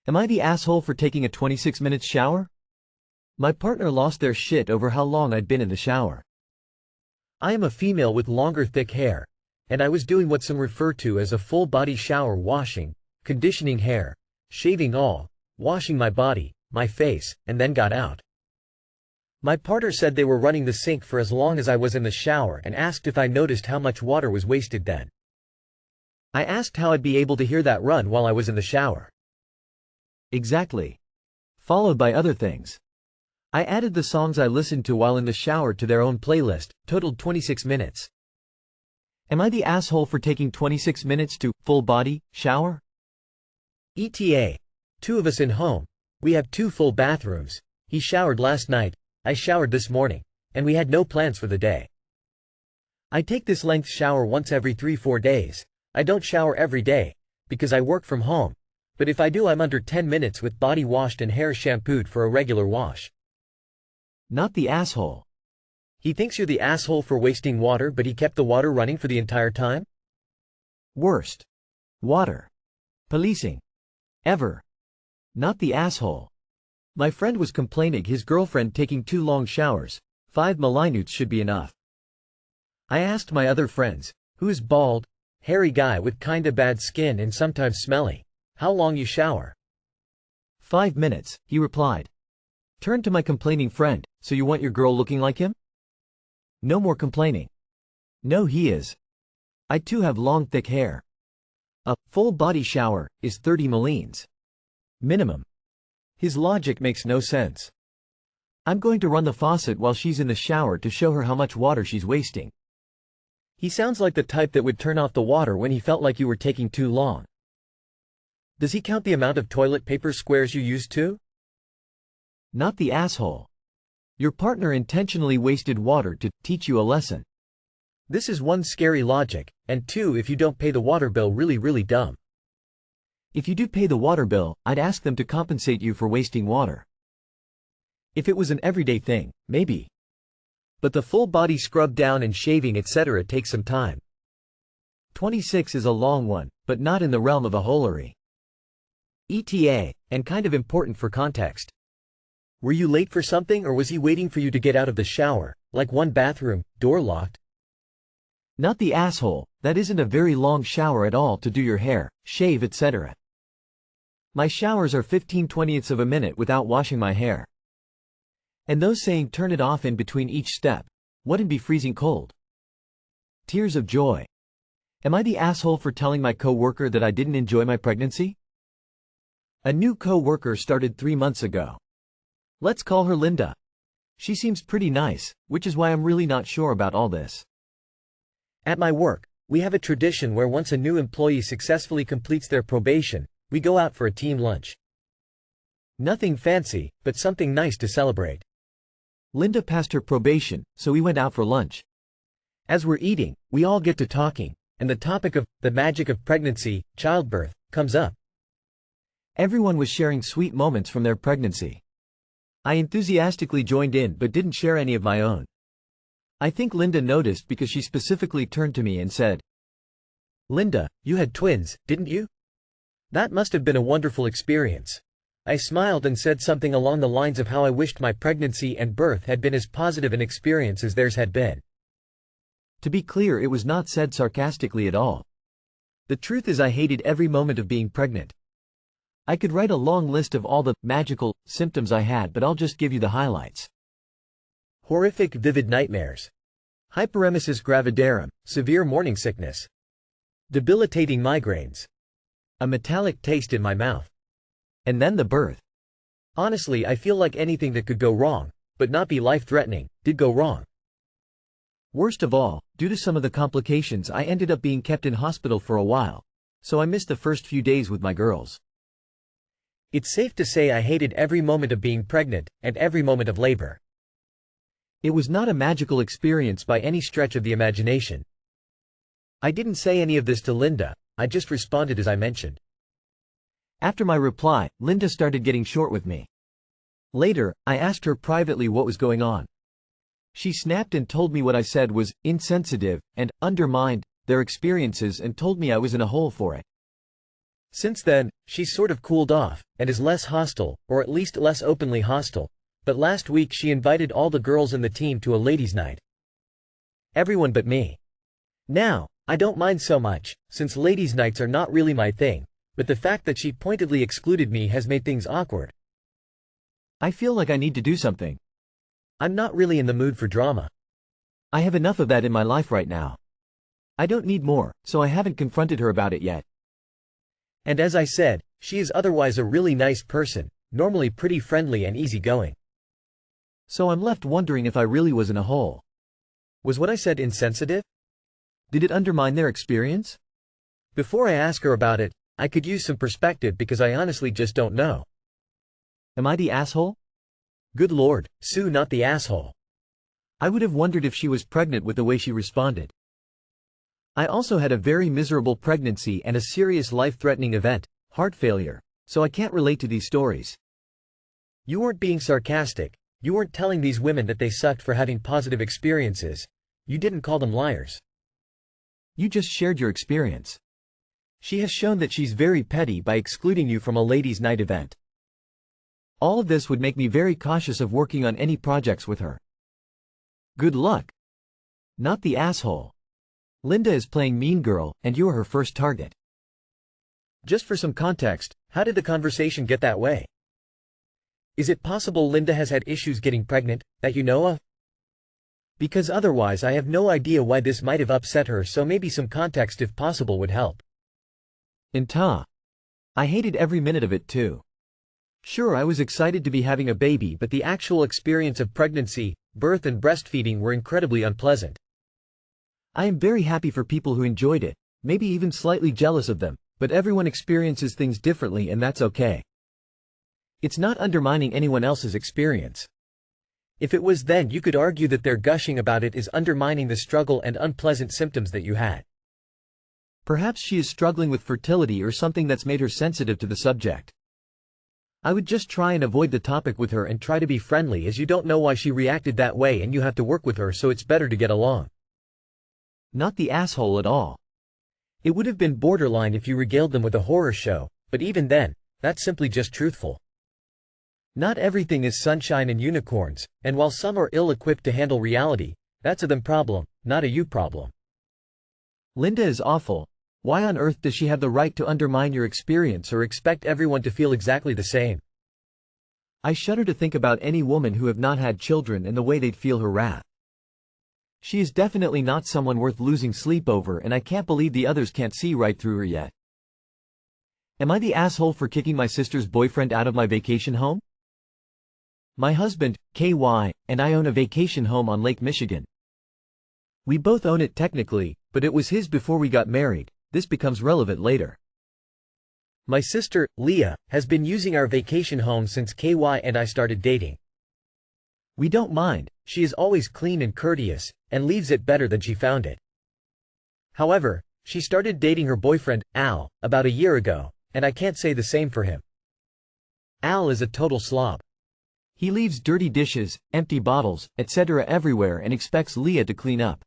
Am I the asshole for taking a 26-minute shower? My partner lost their shit over how long I'd been in the shower. I am a female with longer thick hair, and I was doing what some refer to as a full-body shower, washing, conditioning hair, shaving all, washing my body, my face, and then got out. My partner said they were running the sink for as long as I was in the shower and asked if I noticed how much water was wasted then. I asked how I'd be able to hear that run while I was in the shower. Exactly. Followed by other things. I added the songs I listened to while in the shower to their own playlist, totaled 26 minutes. Am I the asshole for taking 26 minutes to full body shower? ETA. 2 of us in home. We have 2 full bathrooms. He showered last night, I showered this morning, and we had no plans for the day. I take this length shower once every 3-4 days. I don't shower every day, because I work from home, but if I do I'm under 10 minutes with body washed and hair shampooed for a regular wash. Not the asshole. He thinks you're the asshole for wasting water, but he kept the water running for the entire time? Worst. Water. Policing. Ever. Not the asshole. My friend was complaining his girlfriend taking 2 long showers. 5 minutes should be enough. I asked my other friends, who is bald, hairy guy with kinda bad skin and sometimes smelly, how long you shower? 5 minutes, he replied. Turned to my complaining friend, so you want your girl looking like him? No more complaining. No, he is. I too have long thick hair. A full body shower is 30 minutes. Minimum. His logic makes no sense. I'm going to run the faucet while she's in the shower to show her how much water she's wasting. He sounds like the type that would turn off the water when he felt like you were taking too long. Does he count the amount of toilet paper squares you used too? Not the asshole. Your partner intentionally wasted water to teach you a lesson. This is 1, scary logic, and 2, if you don't pay the water bill, really dumb. If you do pay the water bill, I'd ask them to compensate you for wasting water. If it was an everyday thing, maybe. But the full body scrub down and shaving etc. takes some time. 26 is a long one, but not in the realm of a holery. ETA, and kind of important for context. Were you late for something, or was he waiting for you to get out of the shower, like one bathroom, door locked? Not the asshole, that isn't a very long shower at all to do your hair, shave etc. My showers are 15/20ths of a minute without washing my hair. And those saying turn it off in between each step, wouldn't be freezing cold. Tears of joy. Am I the asshole for telling my coworker that I didn't enjoy my pregnancy? A new coworker started 3 months ago. Let's call her Linda. She seems pretty nice, which is why I'm really not sure about all this. At my work, we have a tradition where once a new employee successfully completes their probation, we go out for a team lunch. Nothing fancy, but something nice to celebrate. Linda passed her probation, so we went out for lunch. As we're eating, we all get to talking, and the topic of the magic of pregnancy, childbirth, comes up. Everyone was sharing sweet moments from their pregnancy. I enthusiastically joined in but didn't share any of my own. I think Linda noticed because she specifically turned to me and said, "Linda, you had twins, didn't you? That must have been a wonderful experience." I smiled and said something along the lines of how I wished my pregnancy and birth had been as positive an experience as theirs had been. To be clear, it was not said sarcastically at all. The truth is I hated every moment of being pregnant. I could write a long list of all the magical symptoms I had, but I'll just give you the highlights. Horrific vivid nightmares. Hyperemesis gravidarum, severe morning sickness. Debilitating migraines. A metallic taste in my mouth. And then the birth. Honestly, I feel like anything that could go wrong, but not be life-threatening, did go wrong. Worst of all, due to some of the complications, I ended up being kept in hospital for a while, so I missed the first few days with my girls. It's safe to say I hated every moment of being pregnant, and every moment of labor. It was not a magical experience by any stretch of the imagination. I didn't say any of this to Linda, I just responded as I mentioned. After my reply, Linda started getting short with me. Later, I asked her privately what was going on. She snapped and told me what I said was insensitive and undermined their experiences and told me I was in a hole for it. Since then, she's sort of cooled off, and is less hostile, or at least less openly hostile, but last week she invited all the girls in the team to a ladies' night. Everyone but me. Now, I don't mind so much, since ladies' nights are not really my thing, but the fact that she pointedly excluded me has made things awkward. I feel like I need to do something. I'm not really in the mood for drama. I have enough of that in my life right now. I don't need more, so I haven't confronted her about it yet. And as I said, she is otherwise a really nice person, normally pretty friendly and easygoing. So I'm left wondering if I really was in a hole. Was what I said insensitive? Did it undermine their experience? Before I ask her about it, I could use some perspective because I honestly just don't know. Am I the asshole? Good Lord, Sue, not the asshole. I would have wondered if she was pregnant with the way she responded. I also had a very miserable pregnancy and a serious life-threatening event, heart failure, so I can't relate to these stories. You weren't being sarcastic. You weren't telling these women that they sucked for having positive experiences. You didn't call them liars. You just shared your experience. She has shown that she's very petty by excluding you from a ladies' night event. All of this would make me very cautious of working on any projects with her. Good luck. Not the asshole. Linda is playing mean girl, and you're her first target. Just for some context, how did the conversation get that way? Is it possible Linda has had issues getting pregnant, that you know of? Because otherwise I have no idea why this might have upset her, so maybe some context if possible would help. I hated every minute of it too. Sure, I was excited to be having a baby, but the actual experience of pregnancy, birth and breastfeeding were incredibly unpleasant. I am very happy for people who enjoyed it, maybe even slightly jealous of them, but everyone experiences things differently and that's okay. It's not undermining anyone else's experience. If it was, then you could argue that their gushing about it is undermining the struggle and unpleasant symptoms that you had. Perhaps she is struggling with fertility or something that's made her sensitive to the subject. I would just try and avoid the topic with her and try to be friendly, as you don't know why she reacted that way and you have to work with her, so it's better to get along. Not the asshole at all. It would have been borderline if you regaled them with a horror show, but even then, that's simply just truthful. Not everything is sunshine and unicorns, and while some are ill-equipped to handle reality, that's a them problem, not a you problem. Linda is awful. Why on earth does she have the right to undermine your experience or expect everyone to feel exactly the same? I shudder to think about any woman who have not had children and the way they'd feel her wrath. She is definitely not someone worth losing sleep over, and I can't believe the others can't see right through her yet. Am I the asshole for kicking my sister's boyfriend out of my vacation home? My husband, KY, and I own a vacation home on Lake Michigan. We both own it technically, but it was his before we got married. This becomes relevant later. My sister, Leah, has been using our vacation home since KY and I started dating. We don't mind. She is always clean and courteous, and leaves it better than she found it. However, she started dating her boyfriend, Al, about a year ago, and I can't say the same for him. Al is a total slob. He leaves dirty dishes, empty bottles, etc. everywhere and expects Leah to clean up.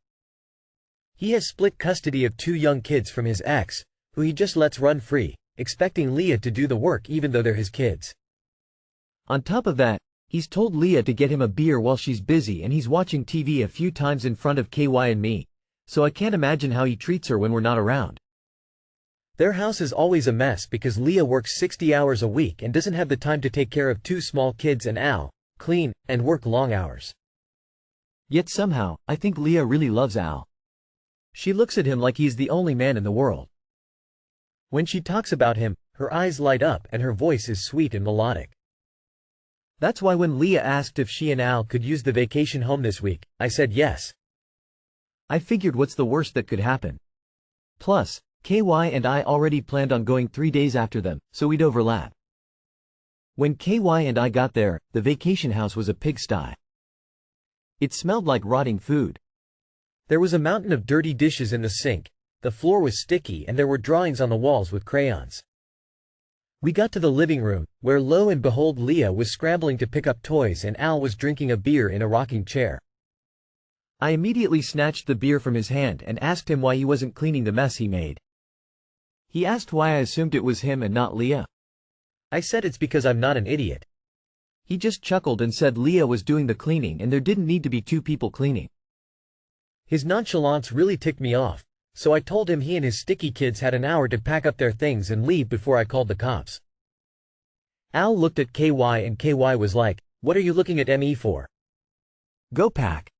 He has split custody of 2 young kids from his ex, who he just lets run free, expecting Leah to do the work even though they're his kids. On top of that, he's told Leah to get him a beer while she's busy, and he's watching TV a few times in front of KY and me, so I can't imagine how he treats her when we're not around. Their house is always a mess because Leah works 60 hours a week and doesn't have the time to take care of 2 small kids and Al, clean, and work long hours. Yet somehow, I think Leah really loves Al. She looks at him like he's the only man in the world. When she talks about him, her eyes light up and her voice is sweet and melodic. That's why when Leah asked if she and Al could use the vacation home this week, I said yes. I figured, what's the worst that could happen? Plus, KY and I already planned on going 3 days after them, so we'd overlap. When KY and I got there, the vacation house was a pigsty. It smelled like rotting food. There was a mountain of dirty dishes in the sink, the floor was sticky, and there were drawings on the walls with crayons. We got to the living room, where lo and behold Leah was scrambling to pick up toys and Al was drinking a beer in a rocking chair. I immediately snatched the beer from his hand and asked him why he wasn't cleaning the mess he made. He asked why I assumed it was him and not Leah. I said it's because I'm not an idiot. He just chuckled and said Leah was doing the cleaning and there didn't need to be two people cleaning. His nonchalance really ticked me off, so I told him he and his sticky kids had an hour to pack up their things and leave before I called the cops. Al looked at KY and KY was like, "What are you looking at me for? Go pack."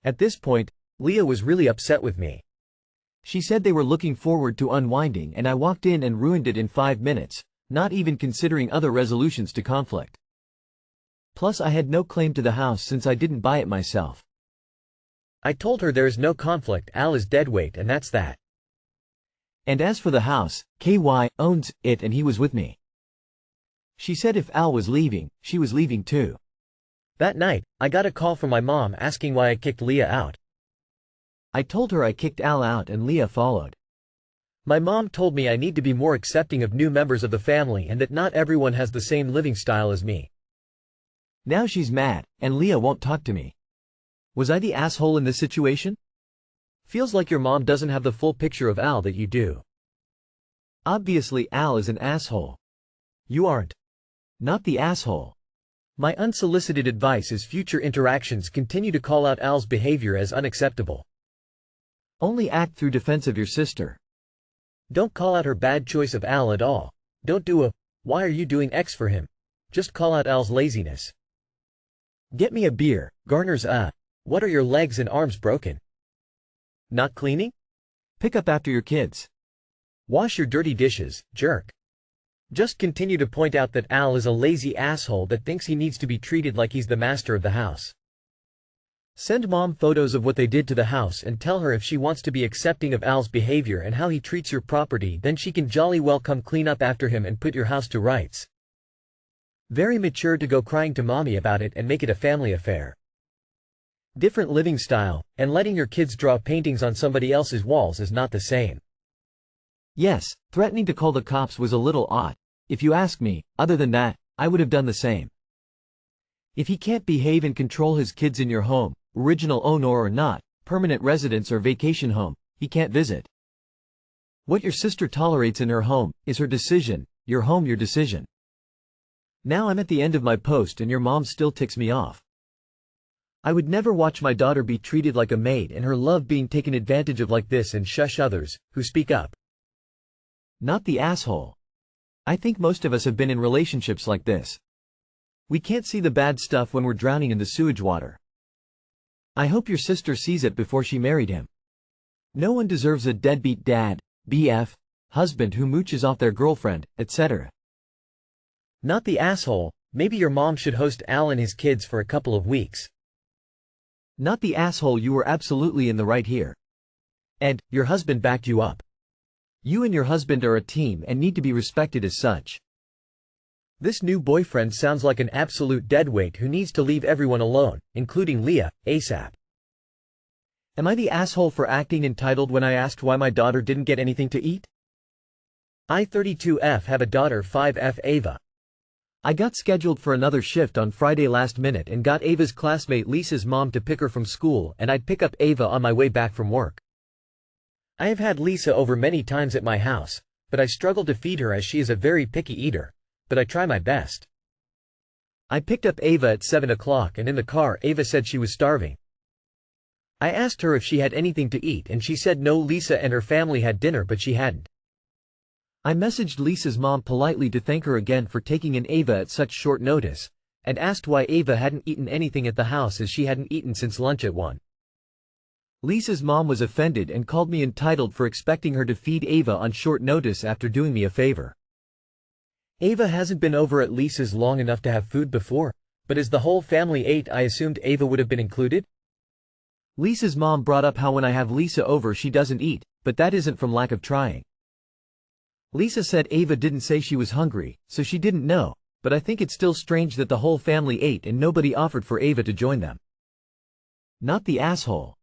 At this point, Leah was really upset with me. She said they were looking forward to unwinding and I walked in and ruined it in 5 minutes, not even considering other resolutions to conflict. Plus I had no claim to the house since I didn't buy it myself. I told her there is no conflict, Al is deadweight and that's that. And as for the house, KY owns it and he was with me. She said if Al was leaving, she was leaving too. That night, I got a call from my mom asking why I kicked Leah out. I told her I kicked Al out and Leah followed. My mom told me I need to be more accepting of new members of the family and that not everyone has the same living style as me. Now she's mad, and Leah won't talk to me. Was I the asshole in this situation? Feels like your mom doesn't have the full picture of Al that you do. Obviously Al is an asshole. You aren't. Not the asshole. My unsolicited advice is future interactions continue to call out Al's behavior as unacceptable. Only act through defense of your sister. Don't call out her bad choice of Al at all. Don't do a, "Why are you doing X for him?" Just call out Al's laziness. Get me a beer, Garner's "What are your legs and arms broken? Not cleaning? Pick up after your kids. Wash your dirty dishes, jerk." Just continue to point out that Al is a lazy asshole that thinks he needs to be treated like he's the master of the house. Send mom photos of what they did to the house and tell her if she wants to be accepting of Al's behavior and how he treats your property, then she can jolly well come clean up after him and put your house to rights. Very mature to go crying to mommy about it and make it a family affair. Different living style, and letting your kids draw paintings on somebody else's walls is not the same. Yes, threatening to call the cops was a little odd, if you ask me. Other than that, I would have done the same. If he can't behave and control his kids in your home, original owner or not, permanent residence or vacation home, he can't visit. What your sister tolerates in her home is her decision, your home your decision. Now I'm at the end of my post and your mom still ticks me off. I would never watch my daughter be treated like a maid and her love being taken advantage of like this and shush others who speak up. Not the asshole. I think most of us have been in relationships like this. We can't see the bad stuff when we're drowning in the sewage water. I hope your sister sees it before she married him. No one deserves a deadbeat dad, BF, husband who mooches off their girlfriend, etc. Not the asshole. Maybe your mom should host Al and his kids for a couple of weeks. Not the asshole. You were absolutely in the right here. And your husband backed you up. You and your husband are a team and need to be respected as such. This new boyfriend sounds like an absolute deadweight who needs to leave everyone alone, including Leah, ASAP. Am I the asshole for acting entitled when I asked why my daughter didn't get anything to eat? I 32F have a daughter 5F Ava. I got scheduled for another shift on Friday last minute and got Ava's classmate Lisa's mom to pick her from school and I'd pick up Ava on my way back from work. I have had Lisa over many times at my house, but I struggle to feed her as she is a very picky eater, but I try my best. I picked up Ava at 7 o'clock and in the car Ava said she was starving. I asked her if she had anything to eat and she said no, Lisa and her family had dinner but she hadn't. I messaged Lisa's mom politely to thank her again for taking in Ava at such short notice, and asked why Ava hadn't eaten anything at the house as she hadn't eaten since lunch at 1. Lisa's mom was offended and called me entitled for expecting her to feed Ava on short notice after doing me a favor. Ava hasn't been over at Lisa's long enough to have food before, but as the whole family ate I assumed Ava would have been included? Lisa's mom brought up how when I have Lisa over she doesn't eat, but that isn't from lack of trying. Lisa said Ava didn't say she was hungry, so she didn't know, but I think it's still strange that the whole family ate and nobody offered for Ava to join them. Not the asshole.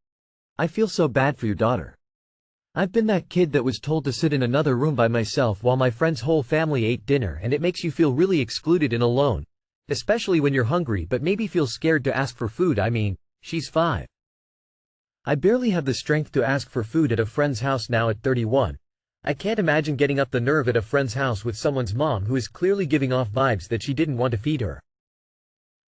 I feel so bad for your daughter. I've been that kid that was told to sit in another room by myself while my friend's whole family ate dinner and it makes you feel really excluded and alone, especially when you're hungry but maybe feel scared to ask for food. I mean, she's 5. I barely have the strength to ask for food at a friend's house now at 31. I can't imagine getting up the nerve at a friend's house with someone's mom who is clearly giving off vibes that she didn't want to feed her.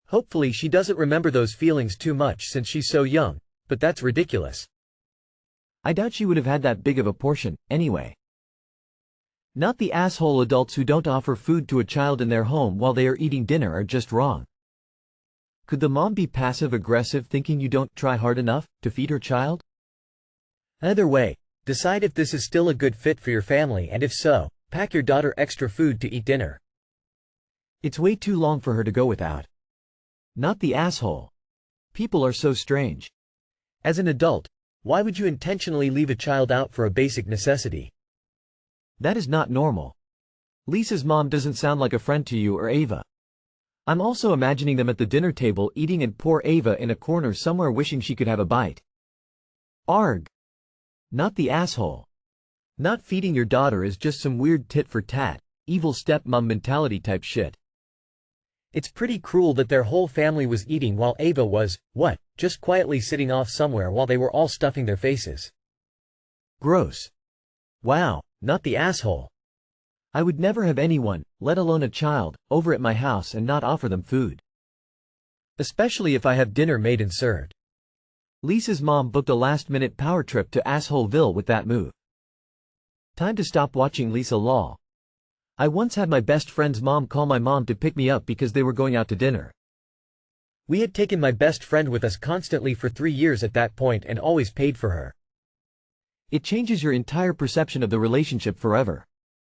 Hopefully she doesn't remember those feelings too much since she's so young, but that's ridiculous. I doubt she would have had that big of a portion, anyway. Not the asshole adults who don't offer food to a child in their home while they are eating dinner are just wrong. Could the mom be passive-aggressive thinking you don't try hard enough to feed her child? Either way, decide if this is still a good fit for your family, and if so, pack your daughter extra food to eat dinner. It's way too long for her to go without. Not the asshole. People are so strange. As an adult, why would you intentionally leave a child out for a basic necessity? That is not normal. Lisa's mom doesn't sound like a friend to you or Ava. I'm also imagining them at the dinner table eating and poor Ava in a corner somewhere wishing she could have a bite. Arg. Not the asshole. Not feeding your daughter is just some weird tit-for-tat, evil stepmom mentality type shit. It's pretty cruel that their whole family was eating while Ava was, just quietly sitting off somewhere while they were all stuffing their faces. Gross. Wow, not the asshole. I would never have anyone, let alone a child, over at my house and not offer them food. Especially if I have dinner made and served. Lisa's mom booked a last-minute power trip to Assholeville with that move. Time to stop watching Lisa lol. I once had my best friend's mom call my mom to pick me up because they were going out to dinner. We had taken my best friend with us constantly for 3 years at that point and always paid for her. It changes your entire perception of the relationship forever.